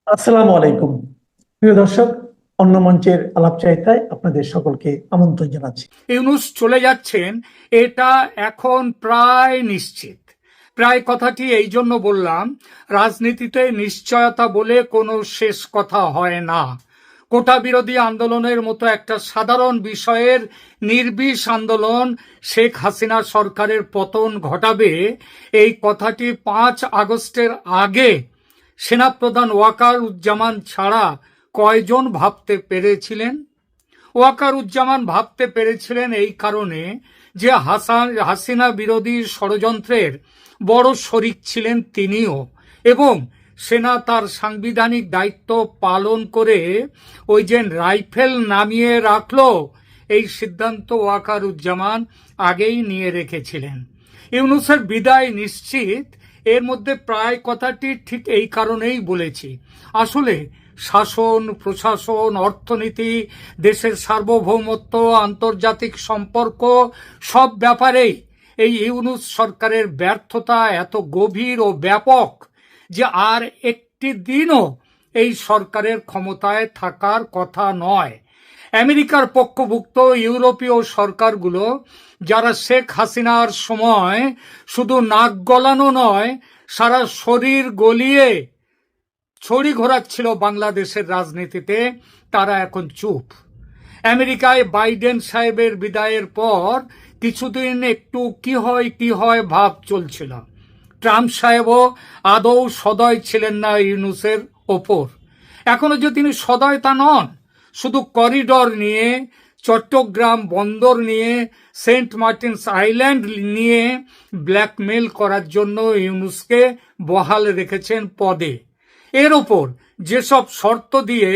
আসসালামু আলাইকুম। প্রিয় দর্শক, অন্য মঞ্চের আলাপচারিতায় আপনাদের সকলকে আমন্ত্রণ জানাচ্ছি। ইউনূস চলে যাচ্ছেন, এটা এখন প্রায় নিশ্চিত। প্রায় কথাটি এই জন্য বললাম, রাজনীতিতে নিশ্চয়তা বলে কোনো শেষ কথা হয় না। কোটা বিরোধী আন্দোলনের মতো একটা সাধারণ বিষয়ের নির্বিষ আন্দোলন শেখ হাসিনা সরকারের পতন ঘটাবে, এই কথাটি 5 আগস্টের আগে সেনাপ্রধান ওয়াকারুজ্জামান ছাড়া কয়জন ভাবতে পেরেছিলেন? ওয়াকারুজ্জামান ভাবতে পেরেছিলেন এই কারণে যে হাসিনা বিরোধী ষড়যন্ত্রের বড় শরিক ছিলেন তিনিও, এবং সেনা তার সাংবিধানিক দায়িত্ব পালন করে ওই যে রাইফেল নামিয়ে রাখলো, এই সিদ্ধান্ত ওয়াকারুজ্জামান আগেই নিয়ে রেখেছিলেন। ইউনূসের বিদায় নিশ্চিত, এর মধ্যে প্রায় কথাটি ঠিক এই কারণেই বলেছি। আসলে শাসন, প্রশাসন, অর্থনীতি, দেশের সার্বভৌমত্ব, আন্তর্জাতিক সম্পর্ক, সব ব্যাপারেই এই ইউনূস সরকারের ব্যর্থতা এত গভীর ও ব্যাপক যে আর একটি দিনও এই সরকারের ক্ষমতায় থাকার কথা নয়। আমেরিকার পক্ষভুক্ত ইউরোপীয় সরকারগুলো, যারা শেখ হাসিনার সময় শুধু নাক গলানো নয়, সারা শরীর গলিয়ে ছড়ি ঘোরাচ্ছিল বাংলাদেশের রাজনীতিতে, তারা এখন চুপ। আমেরিকায় বাইডেন সাহেবের বিদায়ের পর কিছুদিন একটু কি হয় ভাব চলছিল। ট্রাম্প সাহেবও আদৌ সদয় ছিলেন না ইউনূসের ওপর। এখনো যে তিনি সদয় তা নন, শুধু করিডর নিয়ে, চট্টগ্রাম বন্দর নিয়ে, সেন্ট মার্টিনস আইল্যান্ড নিয়ে ব্ল্যাকমেল করার জন্য ইউনূসকে বহাল রেখেছেন পদে। এর ওপর যেসব শর্ত দিয়ে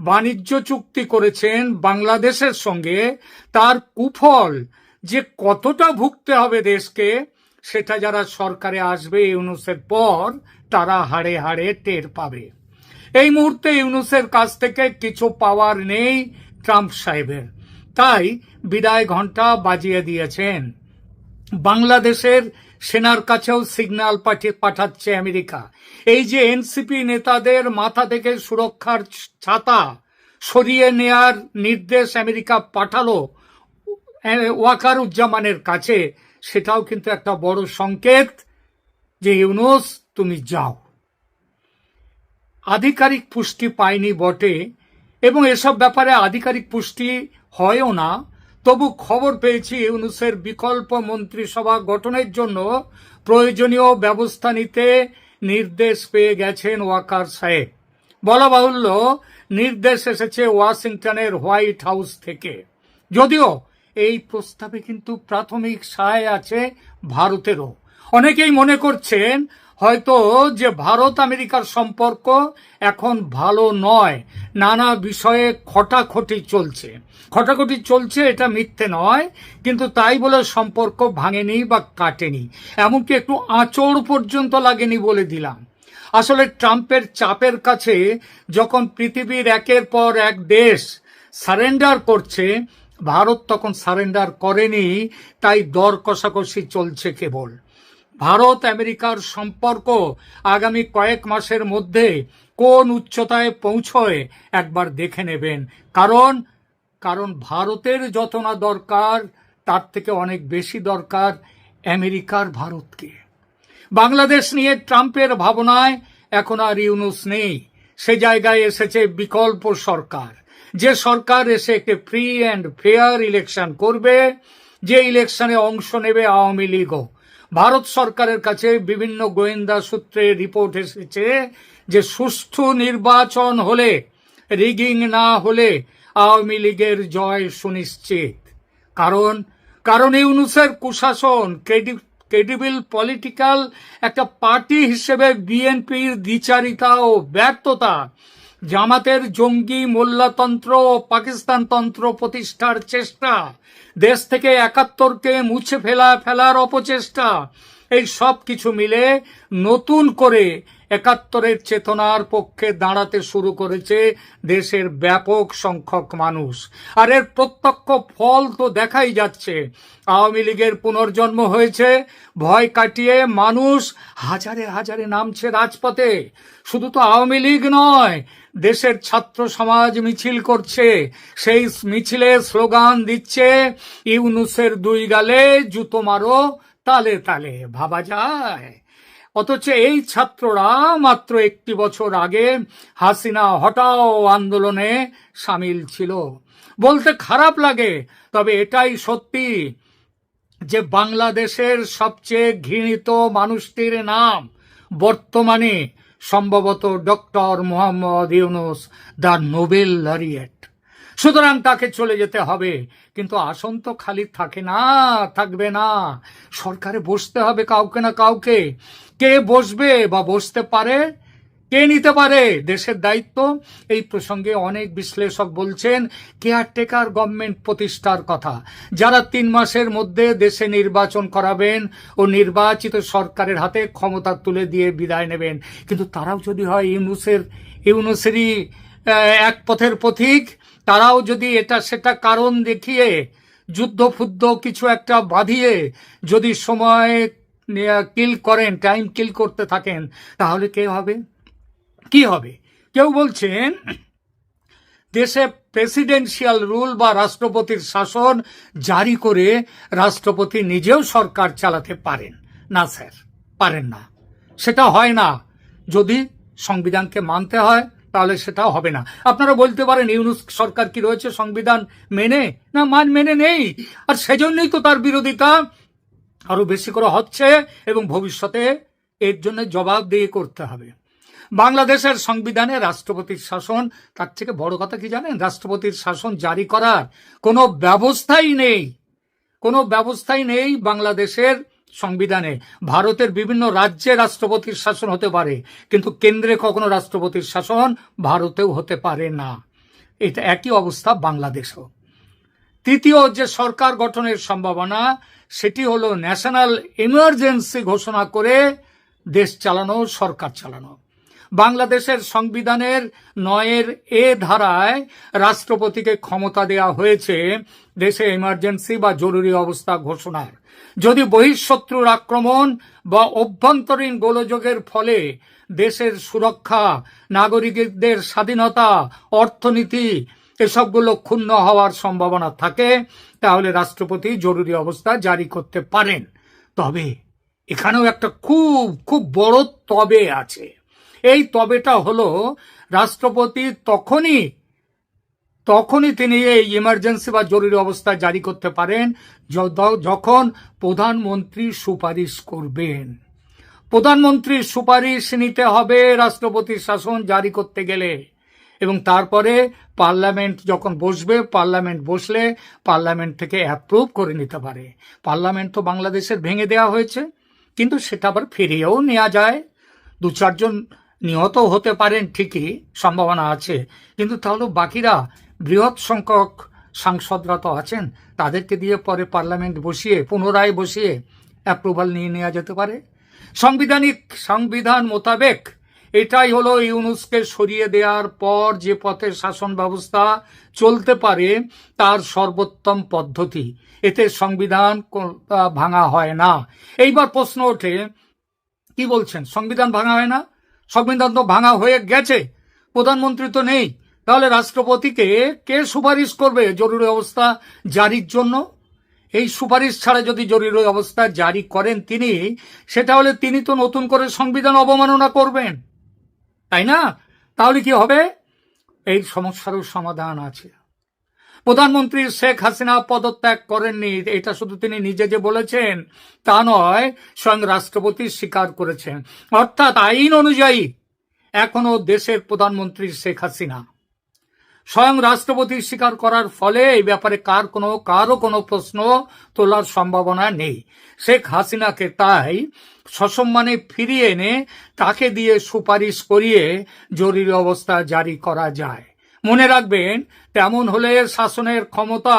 বাণিজ্য চুক্তি করেছেন বাংলাদেশের সঙ্গে, তার কুফল যে কতটা ভুগতে হবে দেশকে, সেটা যারা সরকারে আসবে ইউনূসের পর, তারা হাড়ে হাড়ে টের পাবে। এই মুহূর্তে ইউনূসের কাছ থেকে কিছু পাওয়ার নেই ট্রাম্প সাহেবের, তাই বিদায় ঘণ্টা বাজিয়ে দিয়েছেন। বাংলাদেশের সেনার কাছেও সিগন্যাল পাঠাচ্ছে আমেরিকা। এই যে এনসিপি নেতাদের মাথা থেকে সুরক্ষার ছাতা সরিয়ে নেয়ার নির্দেশ আমেরিকা পাঠালো ওয়াকারুজ্জামানের কাছে, সেটাও কিন্তু একটা বড় সংকেত যে ইউনূস তুমি যাও। আধিকারিক পুষ্টি পায়নি বটে, এবং এসব ব্যাপারে আধিকারিক পুষ্টি হয়ও না, তবু খবর পেয়েছি ইউনূসের বিকল্প মন্ত্রিসভা গঠনের জন্য প্রয়োজনীয় ব্যবস্থা নিতে নির্দেশ পেয়ে গেছেন ওয়াকার সাহেব। বলা বাহুল্য, নির্দেশ এসেছে ওয়াশিংটনের হোয়াইট হাউস থেকে। যদিও এই প্রস্তাবে কিন্তু প্রাথমিক সায় আছে ভারতেরও। অনেকেই মনে করছেন হয়তো যে ভারত আমেরিকার সম্পর্ক এখন ভালো নয়, নানা বিষয়ে খটাখটি চলছে, এটা মিথ্যে নয়, কিন্তু তাই বলে সম্পর্ক ভাঙেনি বা কাটেনি, এমনকি একটু আঁচড় পর্যন্ত লাগেনি বলে দিলাম। আসলে ট্রাম্পের চাপের কাছে যখন পৃথিবীর একের পর এক দেশ সারেন্ডার করছে, ভারত তখন সারেন্ডার করেনি, তাই দর কষাকষি চলছে কেবল। ভারত আমেরিকার সম্পর্ক আগামী কয়েক মাসের মধ্যে কোন উচ্চতায় পৌঁছয় একবার দেখে নেবেন। কারণ কারণ ভারতের যত না দরকার, তার থেকে অনেক বেশি দরকার আমেরিকার ভারতকে। বাংলাদেশ নিয়ে ট্রাম্পের ভাবনায় এখন আর ইউনূস নেই, সে জায়গায় এসেছে বিকল্প সরকার। যে সরকার এসে একটি ফ্রি অ্যান্ড ফেয়ার ইলেকশন করবে, যে ইলেকশনে অংশ নেবে আওয়ামী লীগও। ভারত সরকারের কাছে বিভিন্ন গোয়েন্দা সূত্রে রিপোর্ট এসেছে যে সুষ্ঠু নির্বাচন হলে, রিগিং না হলে আওয়ামী লীগের জয় সুনিশ্চিত। কারণ কারণ ইউনূসের কুশাসন, ক্রেডিবল পলিটিক্যাল একটা পার্টি হিসেবে বিএনপির দ্বিচারিতা ও ব্যর্থতা, জামাতের জঙ্গি মোল্লাতন্ত্র ও পাকিস্তানতন্ত্র প্রতিষ্ঠার চেষ্টা, দেশ থেকে ৭১কে মুছে ফেলার অপচেষ্টা, এই সব কিছু মিলে নতুন করে একাত্তরের চেতনার পক্ষে দাঁড়াতে শুরু করেছে দেশের ব্যাপক সংখ্যক মানুষ। আর এর প্রত্যক্ষ ফল তো দেখাই যাচ্ছে। আওয়ামী লীগের পুনর্জন্ম হয়েছে, ভয় কাটিয়ে মানুষ হাজারে হাজারে নামছে রাজপথে। শুধু তো আওয়ামী লীগ নয়, দেশের ছাত্র সমাজ মিছিল করছে, সেই মিছিলে স্লোগান দিচ্ছে, ইউনূসের দুই গালে জুতো মারো তালে তালে। ভাবা যায়? অথচ এই ছাত্ররা মাত্র একটি বছর আগে হাসিনা হটাও আন্দোলনে সামিল ছিল। বলতে খারাপ লাগে, তবে এটাই সত্যি যে বাংলাদেশের সবচেয়ে ঘৃণিত মানুষটির নাম বর্তমানে সম্ভবত doctor Mohammad Yunus, the Nobel laureate. সুতরাং তাকে চলে যেতে হবে। কিন্তু আসন তো খালি থাকে না, থাকবে না। সরকারে বসতে হবে কাউকে না কাউকে। কে বসবে বা বসতে পারে, কে নিতে পারে দেশের দায়িত্ব? এই প্রসঙ্গে অনেক বিশ্লেষক বলছেন কেয়ারটেকার গভর্নমেন্ট প্রতিষ্ঠার কথা, যারা 3 মাসের মধ্যে দেশে নির্বাচন করাবেন ও নির্বাচিত সরকারের হাতে ক্ষমতা তুলে দিয়ে বিদায় নেবেন। কিন্তু তারাও যদি হয় ইউনূসেরই এক পথের পথিক, তারাও যদি এটা সেটা কারণ দেখিয়ে যুদ্ধ ফুদ্ধ কিছু একটা বাঁধিয়ে যদি সময় কিল করেন, টাইম কিল করতে থাকেন, তাহলে কে হবে, কি হবে? কেউ বলছেন দেশে প্রেসিডেন্সিয়াল রুল বা রাষ্ট্রপতির শাসন জারি করে রাষ্ট্রপতি নিজেও সরকার চালাতে পারেন না। স্যার, পারেন না, সেটা হয় না। যদি সংবিধানকে মানতে হয় তাহলে সেটা হবে না। আপনারা বলতে পারেন ইউনূস সরকার কি রয়েছে সংবিধান মেনে? না, মেনে নেই। আর সেজন্যই তো তার বিরোধিতা আরো বেশি করে হচ্ছে এবং ভবিষ্যতে এর জন্য জবাবদিহি করতে হবে। বাংলাদেশের সংবিধানে রাষ্ট্রপতির শাসন, তার থেকে বড় কথা কি জানেন? রাষ্ট্রপতির শাসন জারি করার কোনো ব্যবস্থাই নেই বাংলাদেশের সংবিধানে। ভারতের বিভিন্ন রাজ্যে রাষ্ট্রপতির শাসন হতে পারে, কিন্তু কেন্দ্রে কখনো রাষ্ট্রপতির শাসন ভারতেও হতে পারে না। এটা একই অবস্থা বাংলাদেশেও। তৃতীয় যে সরকার গঠনের সম্ভাবনা, সেটি হলো ন্যাশনাল ইমার্জেন্সি ঘোষণা করে দেশ চালানো, সরকার চালানো। বাংলাদেশের সংবিধানের 9 ধারায় রাষ্ট্রপতিকে ক্ষমতা দেওয়া হয়েছে দেশে ইমার্জেন্সি বা জরুরি অবস্থা ঘোষণার। যদি বহিঃশত্রুর আক্রমণ বা অভ্যন্তরীণ গোলযোগের ফলে দেশের সুরক্ষা, নাগরিকদের স্বাধীনতা, অর্থনীতি এসবগুলো ক্ষুণ্ণ হওয়ার সম্ভাবনা থাকে, তাহলে রাষ্ট্রপতি জরুরি অবস্থা জারি করতে পারেন। তবে এখানেও একটা খুব খুব বড় তবে আছে। এই তবেটা হলো রাষ্ট্রপতি তখনই তিনি এই ইমার্জেন্সি বা জরুরি অবস্থা জারি করতে পারেন যখন প্রধানমন্ত্রী সুপারিশ করবেন। প্রধানমন্ত্রীর সুপারিশ নিতে হবে রাষ্ট্রপতির শাসন জারি করতে গেলে, এবং তারপরে পার্লামেন্ট যখন বসবে, পার্লামেন্ট বসলে পার্লামেন্ট থেকে অ্যাপ্রুভ করে নিতে পারে। পার্লামেন্ট তো বাংলাদেশের ভেঙে দেওয়া হয়েছে, কিন্তু সেটা আবার ফিরিয়েও নেওয়া যায়। 2-4 জন নিহত হতে পারেন, ঠিকই সম্ভাবনা আছে, কিন্তু তাহলে বাকিরা বৃহৎ সংখ্যক সাংসদরা তো আছেন, তাদেরকে দিয়ে পরে পার্লামেন্ট পুনরায় বসিয়ে অ্যাপ্রুভাল নিয়ে নেওয়া যেতে পারে। সংবিধান মোতাবেক এটাই হলো ইউনূসকে সরিয়ে দেওয়ার পর যে পথে শাসন ব্যবস্থা চলতে পারে তার সর্বোত্তম পদ্ধতি। এতে সংবিধান ভাঙা হয় না। এইবার প্রশ্ন ওঠে, কি বলছেন সংবিধান ভাঙা হয় না? সংবিধান তো ভাঙা হয়ে গেছে, প্রধানমন্ত্রী তো নেই, তাহলে রাষ্ট্রপতিকে কে সুপারিশ করবে জরুরি অবস্থা জারির জন্য? এই সুপারিশ ছাড়া যদি জরুরি অবস্থা জারি করেন তিনি, সেটা হলে তিনি তো নতুন করে সংবিধান অবমাননা করবেন, তাই না? তাহলে কি হবে? এই সমস্যারও সমাধান আছে। প্রধানমন্ত্রী শেখ হাসিনা পদত্যাগ করেননি, এটা শুধু তিনি নিজে যে বলেছেন তা নয়, স্বয়ং রাষ্ট্রপতি স্বীকার করেছেন। অর্থাৎ আইন অনুযায়ী এখনো দেশের প্রধানমন্ত্রী শেখ হাসিনা। স্বয়ং রাষ্ট্রপতি স্বীকার করার ফলে এই ব্যাপারে কারো কোনো প্রশ্ন তোলার সম্ভাবনা নেই। শেখ হাসিনাকে তাই সসম্মানে ফিরিয়ে এনে তাকে দিয়ে সুপারিশ করিয়ে জরুরি অবস্থা জারি করা যায়। মনে রাখবেন, তেমন হলে শাসনের ক্ষমতা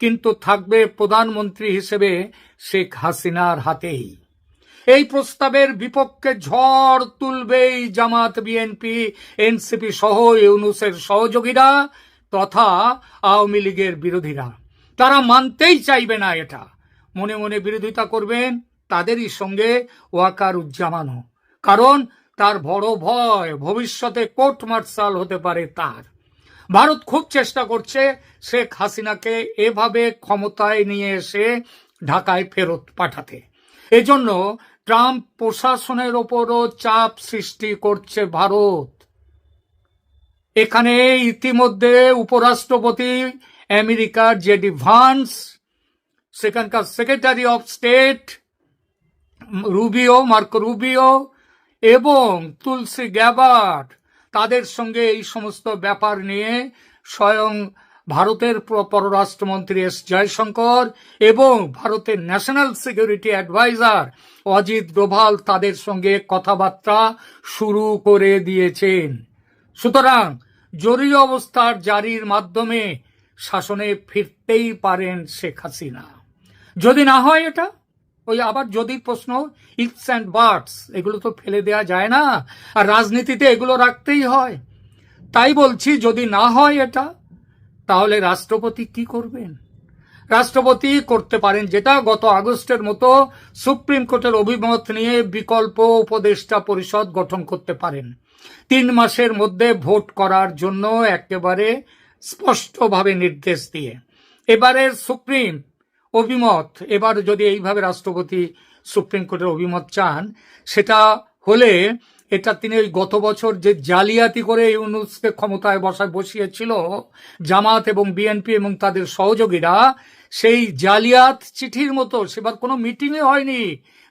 কিন্তু থাকবে প্রধানমন্ত্রী হিসেবে শেখ হাসিনার হাতেই। এই প্রস্তাবের বিপক্ষে ঝড় তুলবেই জামাত, বিএনপি, এনসিপি সহ ইউনূসের সহযোগীরা তথা আওয়ামী লীগের বিরোধীরা। তারা মানতেই চাইবে না এটা, মনে মনে বিরোধিতা করবেন তাদেরই সঙ্গে ওয়াকারুজ্জামানও। কারণ তার বড় ভয় ভবিষ্যতে কোর্ট মার্শাল হতে পারে তার। ভারত খুব চেষ্টা করছে শেখ হাসিনাকে এভাবে ক্ষমতায় নিয়ে এসে ঢাকায় ফেরত পাঠাতে। এজন্য ট্রাম্প প্রশাসনের ওপরও চাপ সৃষ্টি করছে ভারত। এখানে ইতিমধ্যে উপরাষ্ট্রপতি আমেরিকার জেডি ভান্স, সেখানকার secretary of state Marco Rubio এবং তুলসি গ্যাবার্ড তাদের সঙ্গে এই সমস্ত ব্যাপার নিয়ে স্বয়ং ভারতের পররাষ্ট্রমন্ত্রী এস জয়শঙ্কর এবং ভারতের national security adviser Ajit Doval তাদের সঙ্গে কথাবার্তা শুরু করে দিয়েছেন। সুতরাং জরুরি অবস্থার জারির মাধ্যমে শাসনে ফিরতেই পারেন শেখ হাসিনা। যদি না হয় এটা, ওই আবার যদি প্রশ্ন, ইফস অ্যান্ড বাটস, এগুলো তো ফেলে দেওয়া যায় না, আর রাজনীতিতে এগুলো রাখতেই হয়। তাই বলছি, যদি না হয় এটা, তাহলে রাষ্ট্রপতি কি করবেন? রাষ্ট্রপতি করতে পারেন যেটা, গত আগস্টের মতো সুপ্রিম কোর্টের অভিমত নিয়ে বিকল্প উপদেষ্টা পরিষদ গঠন করতে পারেন। 3 মাসের মধ্যে ভোট করার জন্য একেবারে স্পষ্টভাবে নির্দেশ দিয়ে। এবারের সুপ্রিম অভিমত, এবার যদি এইভাবে রাষ্ট্রপতি সুপ্রিম কোর্টের অভিমত চান, সেটা হলে এটা তিনি ওই গত বছর যে জালিয়াতি করে ইউনূসকে ক্ষমতায় বসিয়েছিল জামাত এবং বিএনপি এবং তাদের সহযোগীরা, সেই জালিয়াত চিঠির মতো সেবার কোনো মিটিংই হয়নি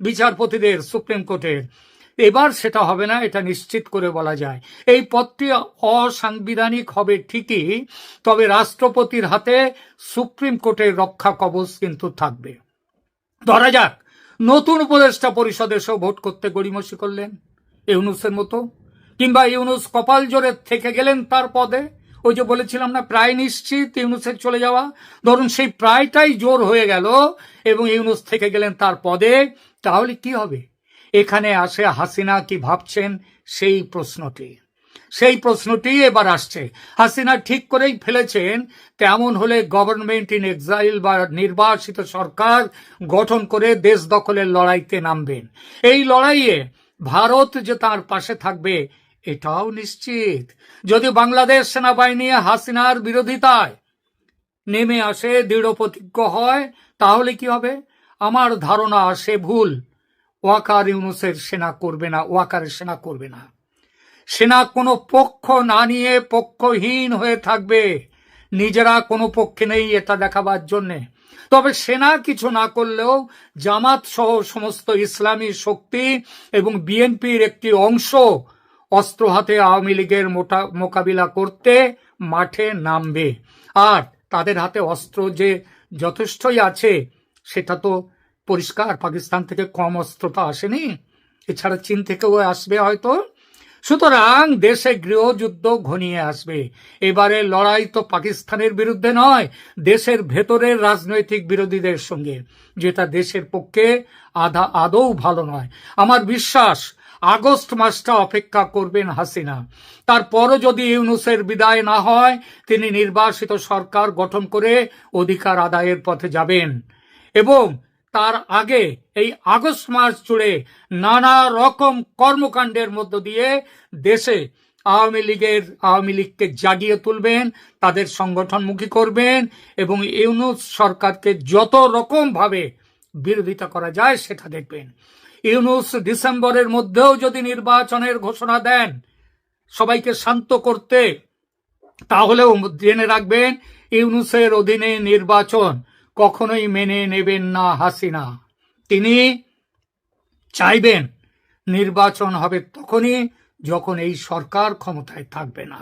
বিচারপতিদের সুপ্রিম কোর্টের। এবার সেটা হবে না, এটা নিশ্চিত করে বলা যায়। এই পদটি অসাংবিধানিক হবে ঠিকই, তবে রাষ্ট্রপতির হাতে সুপ্রিম কোর্টের রক্ষা কবচ কিন্তু থাকবে। ধরা যাক নতুন উপদেষ্টা পরিষদে সব ভোট করতে গড়িমসি করলেন ইউনূসের মতো, কিংবা ইউনূস কপাল জোরে থেকে গেলেন তার পদে। ওই যে বলেছিলাম না, প্রায় নিশ্চিত ইউনূসের চলে যাওয়া, ধরুন সেই প্রায়টাই জোর হয়ে গেল এবং ইউনূস থেকে গেলেন তার পদে, তাহলে কি হবে? এখানে আসে হাসিনা কি ভাবছেন সেই প্রশ্নটি এবার আসছে। হাসিনা ঠিক করেই ফেলেছেন, তেমন হলে গভর্নমেন্ট ইন এক্সাইল বা নির্বাসিত সরকার গঠন করে দেশ দখলের লড়াইতে নামবেন। এই লড়াইয়ে ভারত যে তার পাশে থাকবে এটাও নিশ্চিত। যদি বাংলাদেশ সেনাবাহিনী হাসিনার বিরোধিতায় নেমে আসে, দৃঢ় প্রতিজ্ঞ হয়, তাহলে কি হবে? আমার ধারণা সে ভুল। ওয়াকারের সেনা করবে না। সেনা কোনো পক্ষ না নিয়ে পক্ষহীন হয়ে থাকবে, নিজেরা কোনো পক্ষে নেই এটা দেখাবার জন্যে। তবে সেনা কিছু না করলেও জামাত সহ সমস্ত ইসলামী শক্তি এবং বিএনপির একটি অংশ অস্ত্র হাতে আওয়ামী লীগের মোকাবিলা করতে মাঠে নামবে। আর তাদের হাতে অস্ত্র যে যথেষ্টই আছে সেটা তো পরিষ্কার, পাকিস্তান থেকে কম অস্ত্র তো আসেনি, এছাড়া চীন থেকেও আসবে হয়তো। সুতরাং দেশে গৃহযুদ্ধ ঘনিয়ে আসবে। এবারে লড়াই তো পাকিস্তানের বিরুদ্ধে নয়, দেশের ভেতরের রাজনৈতিক বিরোধীদের সঙ্গে, যেটা দেশের পক্ষে আদৌ ভালো নয়। আমার বিশ্বাস আগস্ট মাসটা অপেক্ষা করবেন হাসিনা। তারপরও যদি ইউনূসের বিদায় না হয়, তিনি নির্বাসিত সরকার গঠন করে অধিকার আদায়ের পথে যাবেন এবং তার আগে এই আগস্ট মাস জুড়ে নানা রকম কর্মকাণ্ডের মধ্য দিয়ে দেশে আওয়ামী লীগকে জাগিয়ে তুলবেন, তাদের সংগঠনমুখী করবেন এবং ইউনূস সরকারকে যত রকম ভাবে বিরোধিতা করা যায় সেটা দেখবেন। ইউনূস ডিসেম্বরের মধ্যেও যদি নির্বাচনের ঘোষণা দেন সবাইকে শান্ত করতে, তাহলেও জেনে রাখবেন ইউনূসের অধীনে নির্বাচন কখনোই মেনে নেবেন না হাসিনা। তিনি চাইবেন নির্বাচন হবে তখনই যখন এই সরকার ক্ষমতায় থাকবে না।